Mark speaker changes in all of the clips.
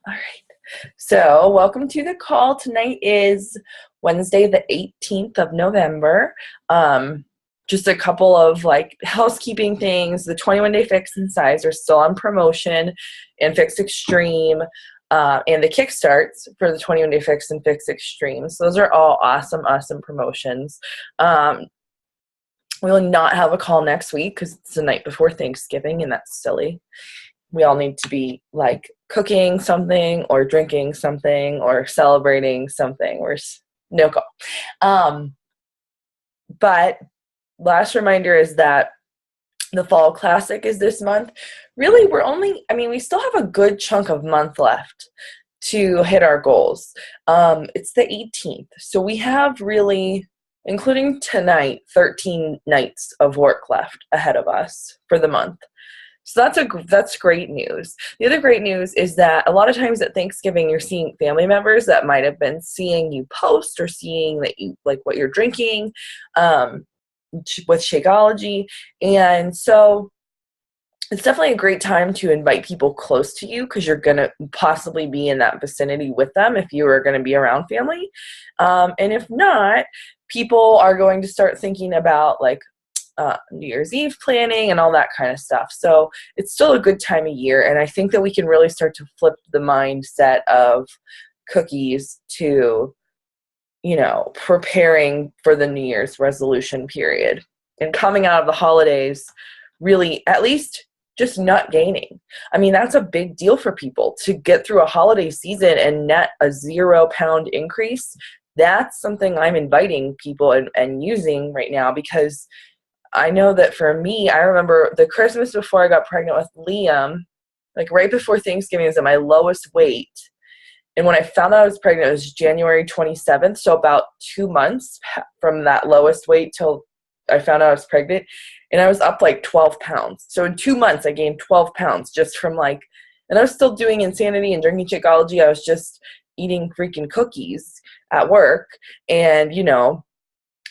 Speaker 1: All right. So welcome to the call. Tonight is Wednesday, the 18th of November. Just a couple of housekeeping things. The 21-day Fix and Size are still on promotion, and Fix Extreme, and the Kickstarts for the 21-day Fix and Fix Extreme. So those are all awesome promotions. We will not have a call next week because it's the night before Thanksgiving, and that's silly. We all need to be cooking something or drinking something or celebrating something. No call. But last reminder is that the Fall Classic is this month. Really, we still have a good chunk of month left to hit our goals. It's the 18th. So we have really, including tonight, 13 nights of work left ahead of us for the month. So that's great news. The other great news is that a lot of times at Thanksgiving, you're seeing family members that might have been seeing you post or seeing that you like what you're drinking with Shakeology. And so it's definitely a great time to invite people close to you because you're going to possibly be in that vicinity with them if you are going to be around family. And if not, people are going to start thinking about New Year's Eve planning and all that kind of stuff. So it's still a good time of year. And I think that we can really start to flip the mindset of cookies to, preparing for the New Year's resolution period and coming out of the holidays, really at least just not gaining. I mean, that's a big deal for people to get through a holiday season and net a 0-pound increase. That's something I'm inviting people and using right now because I know that for me, I remember the Christmas before I got pregnant with Liam, right before Thanksgiving, I was at my lowest weight. And when I found out I was pregnant, it was January 27th. So about 2 months from that lowest weight till I found out I was pregnant. And I was up 12 pounds. So in 2 months, I gained 12 pounds just from and I was still doing Insanity and drinking Shakeology. I was just eating freaking cookies at work and,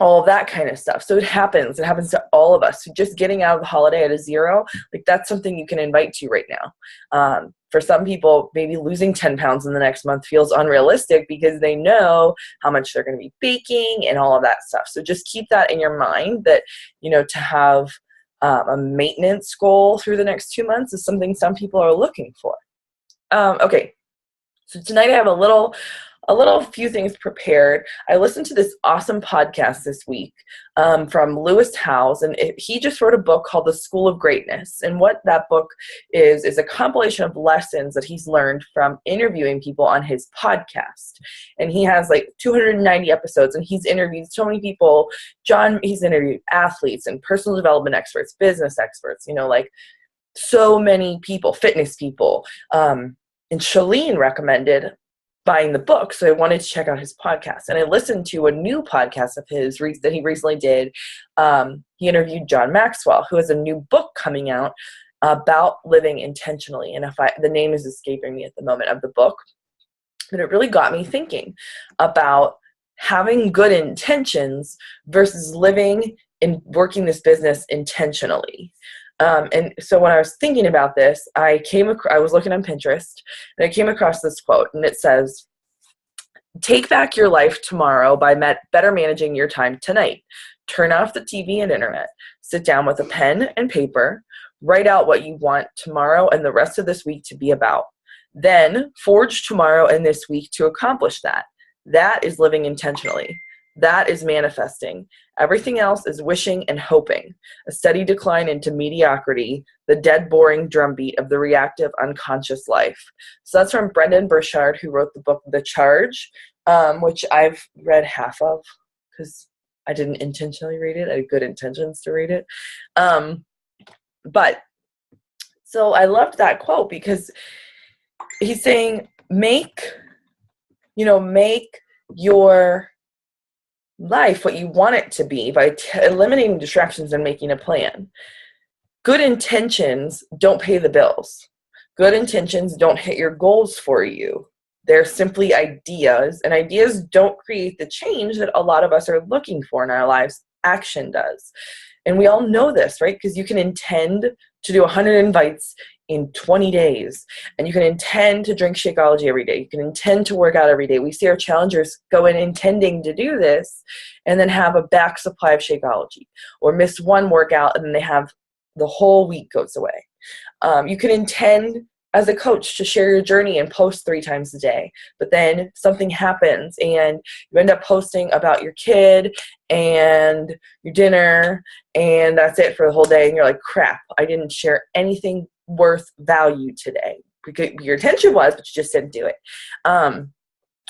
Speaker 1: all of that kind of stuff. So it happens to all of us. So just getting out of the holiday at a 0, that's something you can invite to right now. For some people, maybe losing 10 pounds in the next month feels unrealistic because they know how much they're going to be baking and all of that stuff. So just keep that in your mind that, to have a maintenance goal through the next 2 months is something some people are looking for. Okay. So tonight I have a few things prepared. I listened to this awesome podcast this week from Lewis Howes, and he just wrote a book called The School of Greatness. And what that book is a compilation of lessons that he's learned from interviewing people on his podcast. And he has 290 episodes, and he's interviewed so many people. He's interviewed athletes and personal development experts, business experts, so many people, fitness people. And Shalene recommended buying the book, so I wanted to check out his podcast. And I listened to a new podcast of his that he recently did. He interviewed John Maxwell, who has a new book coming out about living intentionally. And the name is escaping me at the moment of the book, but it really got me thinking about having good intentions versus living and working this business intentionally. And so when I was thinking about this, I was looking on Pinterest and I came across this quote, and it says, "Take back your life tomorrow by better managing your time tonight. Turn off the TV and internet. Sit down with a pen and paper. Write out what you want tomorrow and the rest of this week to be about. Then forge tomorrow and this week to accomplish that. That is living intentionally. That is manifesting. Everything else is wishing and hoping. A steady decline into mediocrity, the dead, boring drumbeat of the reactive, unconscious life." So that's from Brendon Burchard, who wrote the book The Charge, which I've read half of because I didn't intentionally read it. I had good intentions to read it. But so I loved that quote because he's saying, make your life what you want it to be by eliminating distractions and making a plan. Good intentions don't pay the bills. Good intentions don't hit your goals for you. They're simply ideas, and ideas don't create the change that a lot of us are looking for in our lives. Action does. And we all know this, right? Because you can intend to do 100 invites in 20 days. And you can intend to drink Shakeology every day. You can intend to work out every day. We see our challengers go in intending to do this and then have a back supply of Shakeology, or miss one workout and then they have the whole week goes away. You can intend as a coach to share your journey and post 3 times a day, but then something happens and you end up posting about your kid and your dinner, and that's it for the whole day, and you're like, crap, I didn't share anything worth value today. Because your intention was, but you just didn't do it.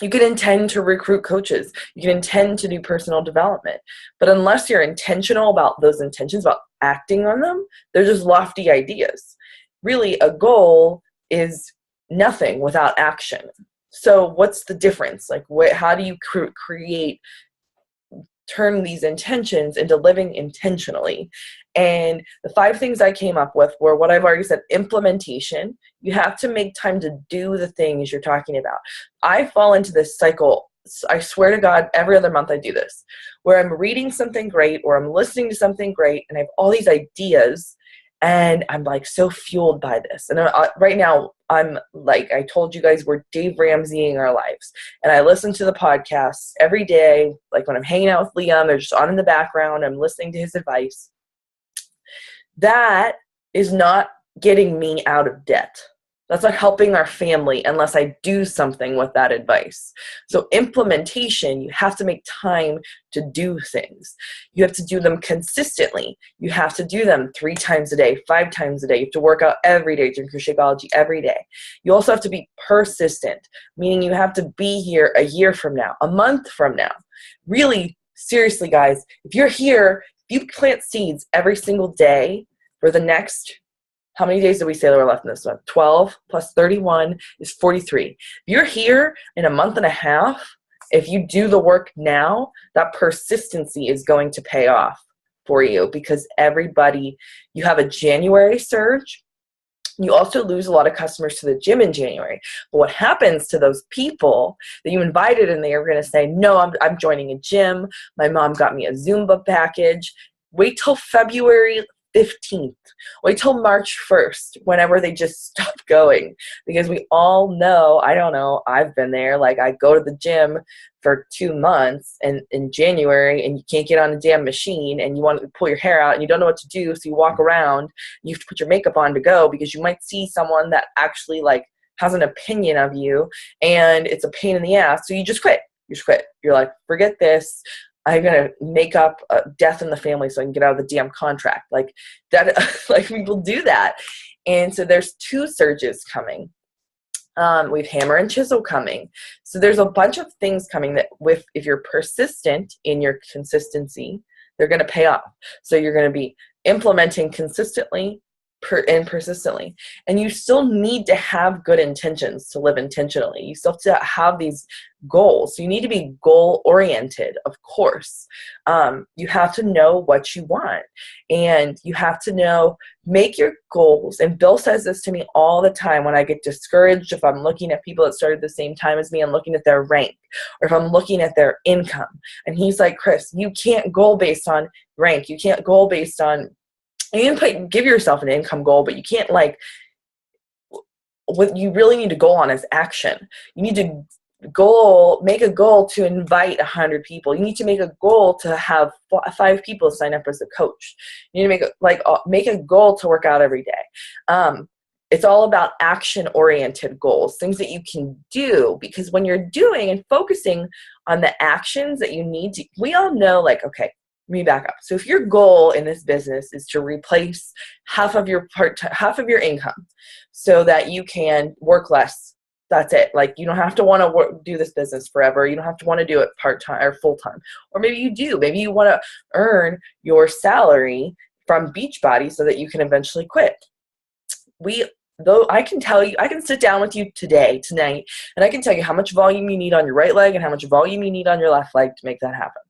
Speaker 1: You can intend to recruit coaches. You can intend to do personal development. But unless you're intentional about those intentions, about acting on them, they're just lofty ideas. Really, a goal is nothing without action. So what's the difference? Like, how do you turn these intentions into living intentionally? And the 5 things I came up with were what I've already said: implementation. You have to make time to do the things you're talking about. I fall into this cycle, I swear to God, every other month I do this, where I'm reading something great or I'm listening to something great and I have all these ideas and I'm like so fueled by this. And right now I'm like, I told you guys, we're Dave Ramseying our lives. And I listen to the podcasts every day. Like when I'm hanging out with Liam, they're just on in the background. I'm listening to his advice. That is not getting me out of debt. That's not helping our family unless I do something with that advice. So implementation, you have to make time to do things. You have to do them consistently. You have to do them 3 times a day, 5 times a day. You have to work out every day, drink your Shakeology every day. You also have to be persistent, meaning you have to be here a year from now, a month from now. Really, seriously, guys, if you're here, if you plant seeds every single day for the next, how many days did we say that were left in this one? 12 plus 31 is 43. If you're here in a month and a half, if you do the work now, that persistency is going to pay off for you, because you have a January surge. You also lose a lot of customers to the gym in January. But what happens to those people that you invited and they are going to say, no, I'm joining a gym. My mom got me a Zumba package. Wait till February 15th. Wait till March 1st, whenever they just stop going. Because we all know, I don't know, I've been there. Like, I go to the gym for 2 months and in January, and you can't get on a damn machine, and you want to pull your hair out and you don't know what to do, so you walk around, you have to put your makeup on to go, because you might see someone that actually like has an opinion of you, and it's a pain in the ass, so you just quit. You're like, forget this. I'm going to make up a death in the family so I can get out of the damn contract. Like that, like people do that. And so there's 2 surges coming. We've hammer and chisel coming. So there's a bunch of things coming that if you're persistent in your consistency, they're going to pay off. So you're going to be implementing consistently and persistently. And you still need to have good intentions to live intentionally. You still have to have these goals. So you need to be goal oriented, of course. You have to know what you want, and you have to make your goals. And Bill says this to me all the time when I get discouraged. If I'm looking at people that started the same time as me, I'm looking at their rank, or if I'm looking at their income. And he's like, Chris, you can't goal based on rank. You can't goal based on, you can give yourself an income goal, but you can't what you really need to goal on is action. You need to make a goal to invite 100 people. You need to make a goal to have 5 people sign up as a coach. You need to make a goal to work out every day. It's all about action-oriented goals, things that you can do, because when you're doing and focusing on the actions that you need to, we all know, like, okay, let me back up. So if your goal in this business is to replace half of your income so that you can work less, that's it. Like, you don't have to want to do this business forever. You don't have to want to do it part-time or full-time. Or maybe you do. Maybe you want to earn your salary from Beachbody so that you can eventually quit. Though I can tell you, I can sit down with you tonight, and I can tell you how much volume you need on your right leg and how much volume you need on your left leg to make that happen.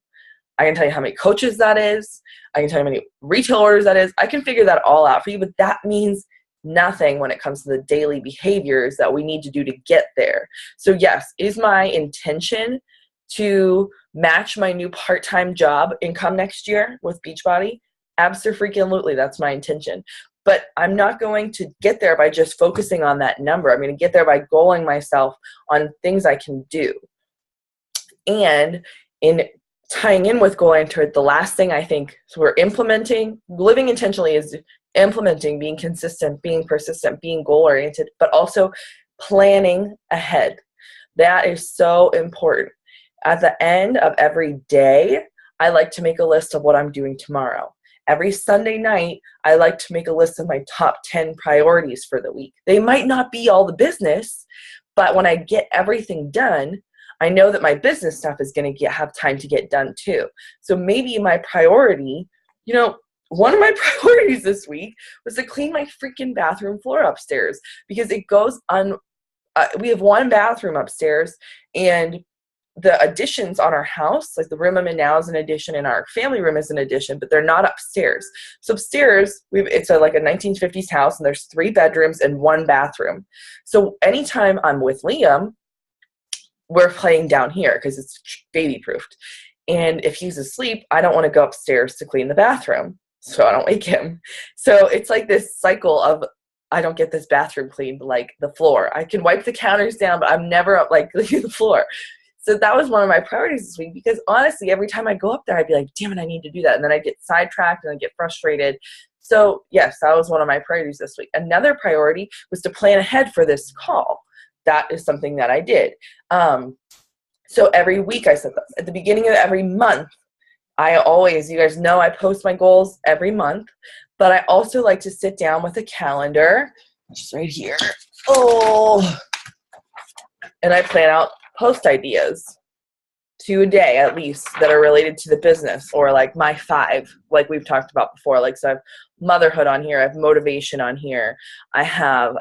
Speaker 1: I can tell you how many coaches that is. I can tell you how many retail orders that is. I can figure that all out for you, but that means nothing when it comes to the daily behaviors that we need to do to get there. So yes, is my intention to match my new part-time job income next year with Beachbody? Absolutely, that's my intention. But I'm not going to get there by just focusing on that number. I'm going to get there by goaling myself on things I can do. And in tying in with goal oriented, the last thing I think, so we're implementing, living intentionally is implementing, being consistent, being persistent, being goal oriented, but also planning ahead. That is so important. At the end of every day, I like to make a list of what I'm doing tomorrow. Every Sunday night, I like to make a list of my top 10 priorities for the week. They might not be all the business, but when I get everything done, I know that my business stuff is going to have time to get done too. So maybe my priority, one of my priorities this week was to clean my freaking bathroom floor upstairs, because it goes on. We have one bathroom upstairs, and the additions on our house, like the room I'm in now is an addition and our family room is an addition, but they're not upstairs. So upstairs, it's like a 1950s house, and there's 3 bedrooms and 1 bathroom. So anytime I'm with Liam, we're playing down here because it's baby proofed. And if he's asleep, I don't want to go upstairs to clean the bathroom, so I don't wake him. So it's like this cycle of, I don't get this bathroom cleaned, like the floor. I can wipe the counters down, but I'm never up like cleaning the floor. So that was one of my priorities this week, because honestly, every time I go up there, I'd be like, damn it, I need to do that. And then I get sidetracked and I get frustrated. So yes, that was one of my priorities this week. Another priority was to plan ahead for this call. That is something that I did. So every week I set that. At the beginning of every month, you guys know I post my goals every month, but I also like to sit down with a calendar, just right here. And I plan out post ideas, 2 a day at least, that are related to the business, or like my 5, like we've talked about before. Like, so I have motherhood on here, I have motivation on here, I have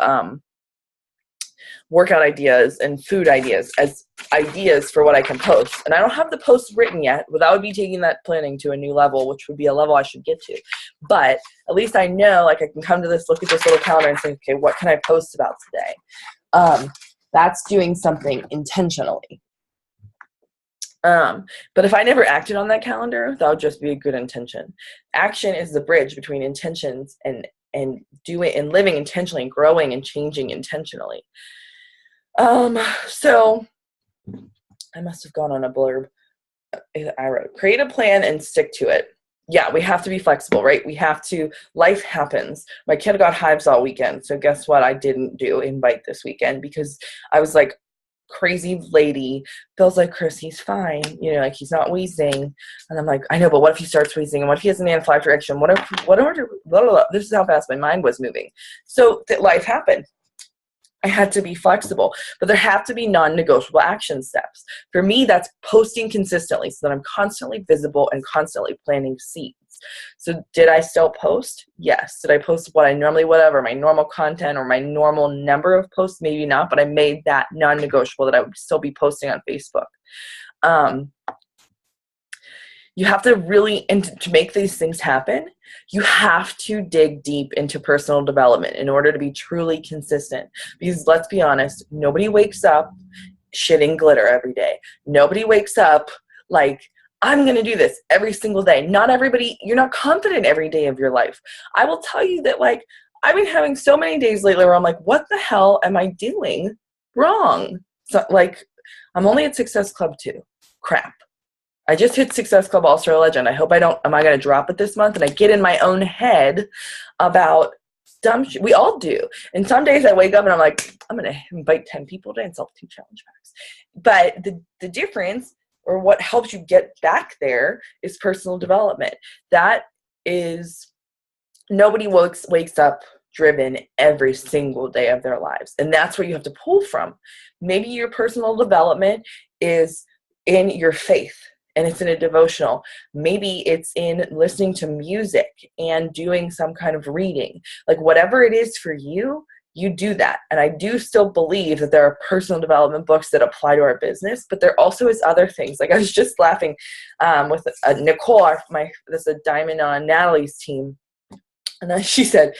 Speaker 1: workout ideas and food ideas as ideas for what I can post. And I don't have the posts written yet, but that would be taking that planning to a new level, which would be a level I should get to. But at least I know, like, I can come to this, look at this little calendar and say, okay, what can I post about today? That's doing something intentionally. But if I never acted on that calendar, that would just be a good intention. Action is the bridge between intentions and doing and living intentionally, and growing and changing intentionally. So I must have gone on a blurb. I wrote, create a plan and stick to it. Yeah, we have to be flexible, right? Life happens. My kid got hives all weekend. So guess what? I didn't do invite this weekend because I was like, crazy lady. Bill's like, Chris, he's fine. Like, he's not wheezing. And I'm like, I know, but what if he starts wheezing? And what if he has an anaphylactic reaction? This is how fast my mind was moving. So life happened. I had to be flexible, but there have to be non-negotiable action steps. For me, that's posting consistently so that I'm constantly visible and constantly planting seeds. So did I still post? Yes. Did I post what I normally would have, or my normal content, or my normal number of posts? Maybe not, but I made that non-negotiable that I would still be posting on Facebook. You have to really, and to make these things happen, you have to dig deep into personal development in order to be truly consistent. Because let's be honest, nobody wakes up shitting glitter every day. Nobody wakes up like, I'm going to do this every single day. Not everybody, you're not confident every day of your life. I will tell you that, like, I've been having so many days lately where I'm like, what the hell am I doing wrong? So, like, I'm only at Success Club 2. Crap. I just hit Success Club All-Star Legend. I hope am I going to drop it this month? And I get in my own head about dumb shit. We all do. And some days I wake up and I'm like, I'm going to invite 10 people today and sell 2 challenge packs. But the difference, or what helps you get back there, is personal development. That is, nobody wakes up driven every single day of their lives. And that's where you have to pull from. Maybe your personal development is in your faith, and it's in a devotional. Maybe it's in listening to music and doing some kind of reading. Like, whatever it is for you, you do that. And I do still believe that there are personal development books that apply to our business, but there also is other things. Like, I was just laughing with Nicole, this is a diamond on Natalie's team. And then she said,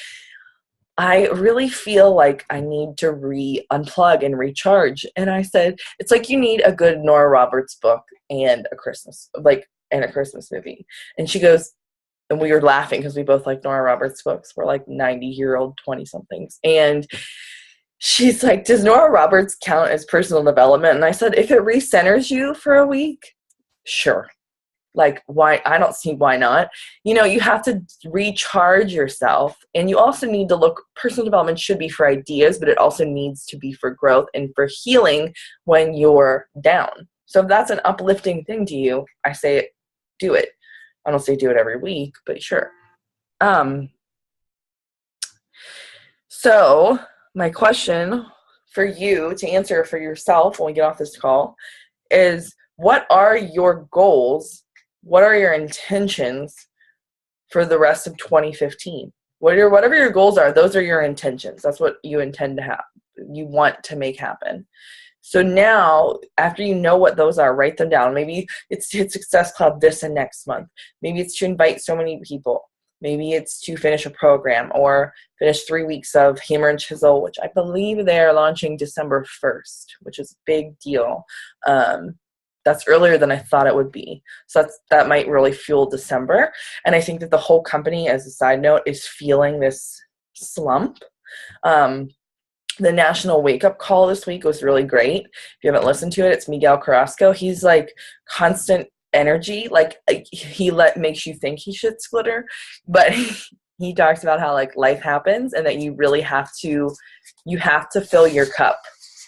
Speaker 1: I really feel like I need to unplug and recharge. And I said, it's like you need a good Nora Roberts book and a Christmas movie. And she goes, and we were laughing because we both like Nora Roberts books. We're like 90-year-old 20-somethings. And she's like, does Nora Roberts count as personal development? And I said, if it recenters you for a week, sure. Like, why? I don't see why not. You know, you have to recharge yourself. And you also need to look, personal development should be for ideas, but it also needs to be for growth and for healing when you're down. So if that's an uplifting thing to you, I say do it. I don't say do it every week, but sure. So my question for you to answer for yourself when we get off this call is, what are your goals? What are your intentions for the rest of 2015? Whatever your goals are, those are your intentions. That's what you intend to have. You want to make happen. So now, after you know what those are, write them down. Maybe it's to hit Success Club this and next month. Maybe it's to invite so many people. Maybe it's to finish a program or finish 3 weeks of Hammer and Chisel, which I believe they're launching December 1st, which is a big deal. That's earlier than I thought it would be. So that might really fuel December. And I think that the whole company, as a side note, is feeling this slump. The National Wake Up Call this week was really great. If you haven't listened to it, it's Miguel Carrasco. He's like constant energy. Like he makes you think he shit splitter, but he talks about how like life happens and that you really have to fill your cup.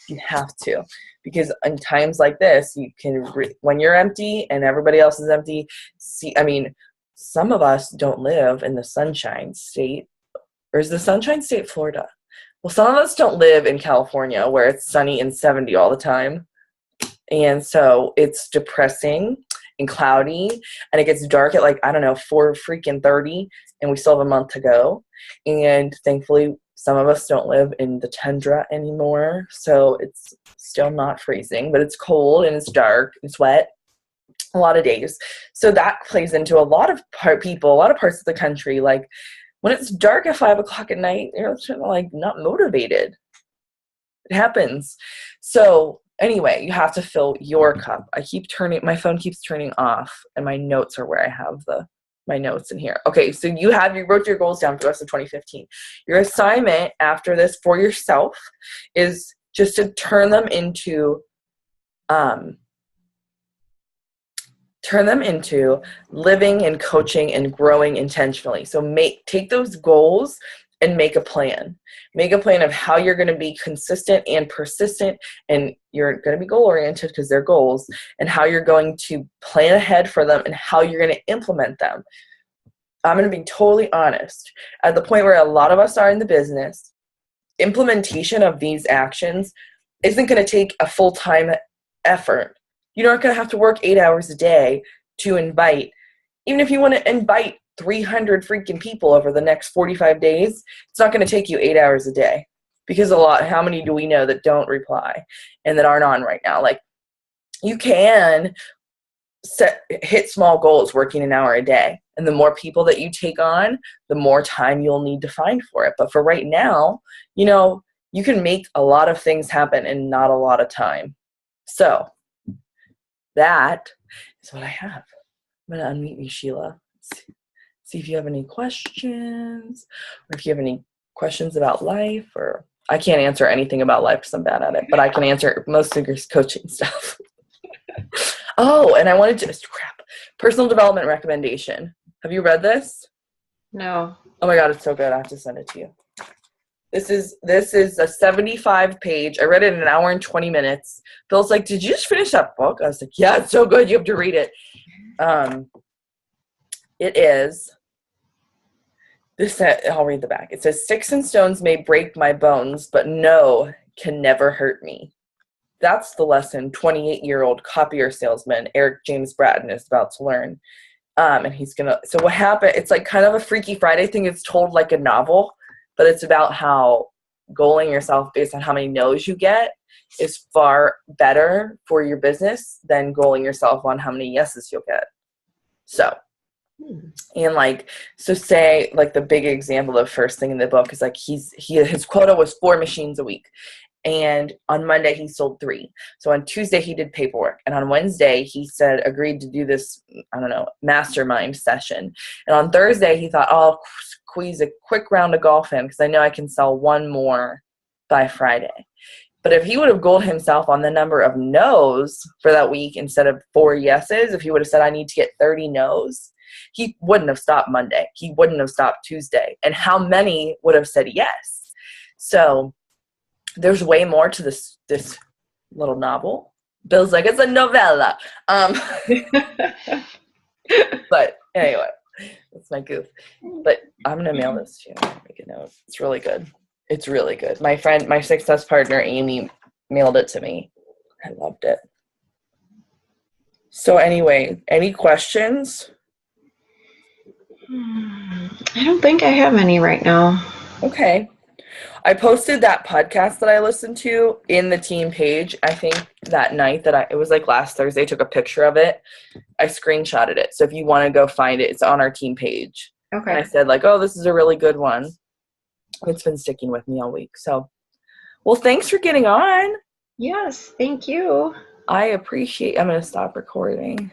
Speaker 1: You have to. Because in times like this, you can, when you're empty and everybody else is empty, some of us don't live in the Sunshine State. Or is the Sunshine State Florida? Well, some of us don't live in California where it's sunny and 70 all the time. And so it's depressing and cloudy. And it gets dark at 4:30. And we still have a month to go. And thankfully, some of us don't live in the tundra anymore, so it's still not freezing, but it's cold and it's dark, it's wet, a lot of days. So that plays into a lot of people, a lot of parts of the country. Like when it's dark at 5 o'clock at night, you're like not motivated. It happens. So anyway, you have to fill your cup. My phone keeps turning off, and my notes are where I have my notes in here. Okay, so you wrote your goals down for the rest of 2015. Your assignment after this for yourself is just to turn them into living and coaching and growing intentionally. So take those goals and make a plan. Make a plan of how you're going to be consistent and persistent, and you're going to be goal-oriented because they're goals, and how you're going to plan ahead for them and how you're going to implement them. I'm going to be totally honest. At the point where a lot of us are in the business, implementation of these actions isn't going to take a full-time effort. You're not going to have to work 8 hours a day to invite. Even if you want to invite 300 freaking people over the next 45 days, it's not going to take you 8 hours a day, because how many do we know that don't reply and that aren't on right now? Like, you can hit small goals working an hour a day, and the more people that you take on, the more time you'll need to find for it. But for right now, you can make a lot of things happen in not a lot of time. So that is what I have. I'm going to unmute you, Sheila. See if you have any questions, or if you have any questions about life. Or I can't answer anything about life because I'm bad at it, but I can answer most of your coaching stuff. Oh, and I wanted to personal development recommendation. Have you read this?
Speaker 2: No.
Speaker 1: Oh my God, it's so good. I have to send it to you. This is a 75-page. I read it in an hour and 20 minutes. Phil's like, did you just finish that book? I was like, yeah, it's so good. You have to read it. It is. I'll read the back. It says, "Sticks and stones may break my bones, but no can never hurt me." That's the lesson 28-year-old copier salesman Eric James Bratton is about to learn. And so what happened, it's like kind of a Freaky Friday thing. It's told like a novel, but it's about how goaling yourself based on how many no's you get is far better for your business than goaling yourself on how many yeses you'll get. So, and say the big example of first thing in the book is his quota was 4 machines a week. And on Monday, he sold 3. So on Tuesday, he did paperwork. And on Wednesday, he agreed to do this, I don't know, mastermind session. And on Thursday, he thought, oh, I'll squeeze a quick round of golf in because I know I can sell 1 more by Friday. But if he would have goaled himself on the number of no's for that week instead of 4 yeses, if he would have said, I need to get 30 no's, he wouldn't have stopped Monday. He wouldn't have stopped Tuesday. And how many would have said yes? So there's way more to this little novel. Bill's like, it's a novella. But anyway, that's my goof. But I'm going to mail this to you. Make a note. It's really good. It's really good. My friend, my success partner, Amy, mailed it to me. I loved it. So anyway, any questions?
Speaker 2: I don't think I have any right now.
Speaker 1: Okay. I posted that podcast that I listened to in the team page, I think that night it was like last Thursday, I took a picture of it. I screenshotted it. So if you want to go find it, it's on our team page.
Speaker 2: Okay.
Speaker 1: And I said like, oh, this is a really good one. It's been sticking with me all week. So, well, thanks for getting on.
Speaker 2: Yes, thank you.
Speaker 1: I'm going to stop recording.